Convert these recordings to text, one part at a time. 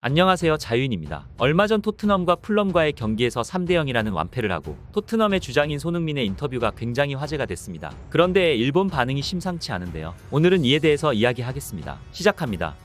안녕하세요, 자유인입니다. 얼마 전 토트넘과 풀럼과의 경기에서 3대0이라는 완패를 하고 토트넘의 주장인 손흥민의 인터뷰가 굉장히 화제가 됐습니다. 그런데 일본 반응이 심상치 않은데요. 오늘은 이에 대해서 이야기하겠습니다. 시작합니다.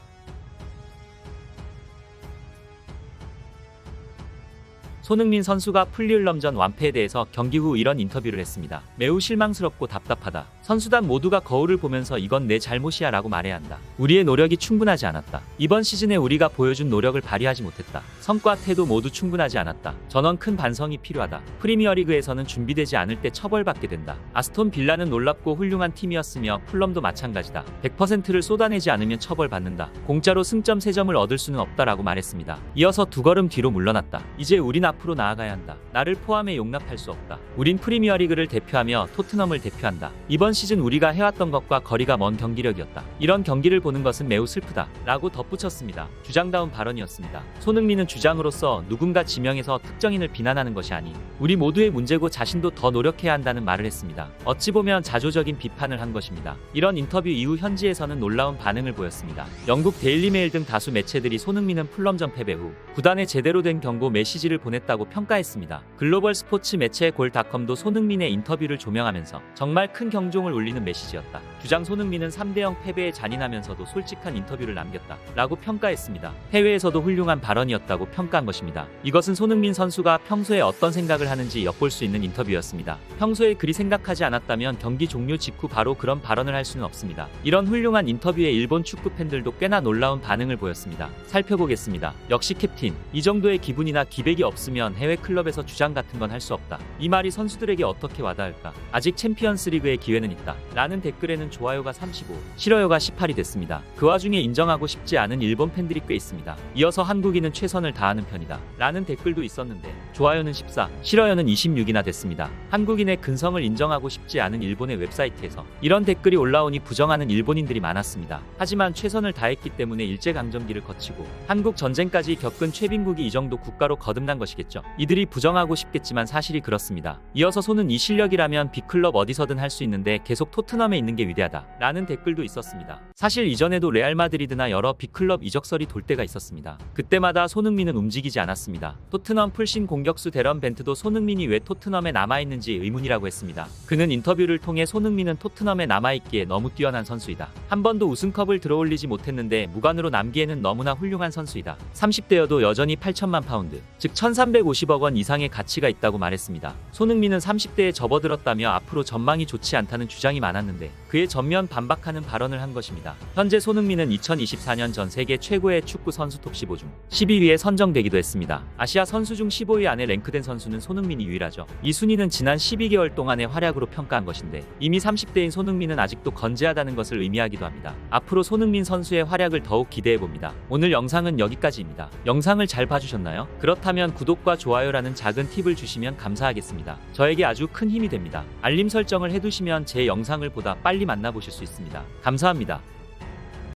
손흥민 선수가 풀리울럼전 완패에 대해서 경기 후 이런 인터뷰를 했습니다. 매우 실망스럽고 답답하다. 선수단 모두가 거울을 보면서 이건 내 잘못이야 라고 말해야 한다. 우리의 노력이 충분하지 않았다. 이번 시즌에 우리가 보여준 노력을 발휘하지 못했다. 성과 태도 모두 충분하지 않았다. 전원 큰 반성이 필요하다. 프리미어리그에서는 준비되지 않을 때 처벌받게 된다. 아스톤 빌라는 놀랍고 훌륭한 팀이었으며 풀럼도 마찬가지다. 100%를 쏟아내지 않으면 처벌받는다. 공짜로 승점 3점을 얻을 수는 없다라고 말했습니다. 이어서 두 걸음 뒤로 물러났다. 이제 우린 앞으로 나아가야 한다. 나를 포함해 용납할 수 없다. 우린 프리미어리그를 대표하며 토트넘을 대표한다. 이번 시즌 우리가 해왔던 것과 거리가 먼 경기력이었다. 이런 경기를 보는 것은 매우 슬프다. 라고 덧붙였습니다. 주장다운 발언이었습니다. 손흥민은 주장으로서 누군가 지명해서 특정인을 비난하는 것이 아닌 우리 모두의 문제고 자신도 더 노력해야 한다는 말을 했습니다. 어찌 보면 자조적인 비판을 한 것입니다. 이런 인터뷰 이후 현지에서는 놀라운 반응을 보였습니다. 영국 데일리메일 등 다수 매체들이 손흥민은 풀럼전 패배 후 구단에 제대로 된 경고 메시지를 보냈다고 평가했습니다. 글로벌 스포츠 매체 골닷컴도 손흥민의 인터뷰를 조명하면서 정말 큰 경종을 울리는 메시지였다. 주장 손흥민은 3대0 패배에 잔인하면서도 솔직한 인터뷰를 남겼다. 라고 평가했습니다. 해외에서도 훌륭한 발언이었다고 평가한 것입니다. 이것은 손흥민 선수가 평소에 어떤 생각을 하는지 엿볼 수 있는 인터뷰였습니다. 평소에 그리 생각하지 않았다면 경기 종료 직후 바로 그런 발언을 할 수는 없습니다. 이런 훌륭한 인터뷰에 일본 축구 팬들도 꽤나 놀라운 반응을 보였습니다. 살펴보겠습니다. 역시 캡틴. 이 정도의 기분이나 기백이 없으면 해외 클럽에서 주장 같은 건 할 수 없다. 이 말이 선수들에게 어떻게 와닿을까? 아직 챔피언스 리그의 기회는 있다. 라는 댓글에는 좋아요가 35, 싫어요가 18이 됐습니다. 그 와중에 인정하고 싶지 않은 일본 팬들이 꽤 있습니다. 이어서 한국인은 최선을 다하는 편이다. 라는 댓글도 있었는데 좋아요는 14, 싫어요는 26이나 됐습니다. 한국인의 근성을 인정하고 싶지 않은 일본의 웹사이트에서 이런 댓글이 올라오니 부정하는 일본인들이 많았습니다. 하지만 최선을 다했기 때문에 일제강점기를 거치고 한국 전쟁까지 겪은 최빈국이 이 정도 국가로 거듭난 것이겠죠. 이들이 부정하고 싶겠지만 사실이 그렇습니다. 이어서 손은 이 실력이라면 빅클럽 어디서든 할 수 있는데 계속 토트넘에 있는 게 위대하다. 라는 댓글도 있었습니다. 사실 이전에도 레알 마드리드나 여러 빅클럽 이적설이 돌 때가 있었습니다. 그때마다 손흥민은 움직이지 않았습니다. 토트넘 풀신 공격수 데런 벤트도 손흥민이 왜 토트넘에 남아있는지 의문이라고 했습니다. 그는 인터뷰를 통해 손흥민은 토트넘에 남아있기에 너무 뛰어난 선수이다. 한 번도 우승컵을 들어올리지 못했는데 무관으로 남기에는 너무나 훌륭한 선수이다. 30대여도 여전히 8천만 파운드, 즉 1350억 원 이상의 가치가 있다고 말했습니다. 손흥민은 30대에 접어들었다며 앞으로 전망이 좋지 않다는 주장이 많았는데 그에 전면 반박하는 발언을 한 것입니다. 현재 손흥민은 2024년 전 세계 최고의 축구 선수 톱 15 중 12위에 선정되기도 했습니다. 아시아 선수 중 15위 안에 랭크된 선수는 손흥민이 유일하죠. 이 순위는 지난 12개월 동안의 활약으로 평가한 것인데 이미 30대인 손흥민은 아직도 건재하다는 것을 의미하기도 합니다. 앞으로 손흥민 선수의 활약을 더욱 기대해봅니다. 오늘 영상은 여기까지입니다. 영상을 잘 봐주셨나요? 그렇다면 구독과 좋아요라는 작은 팁을 주시면 감사하겠습니다. 저에게 아주 큰 힘이 됩니다. 알림 설정을 해두시면 제 영상을 보다 빨리 만나보실 수 있습니다. 감사합니다.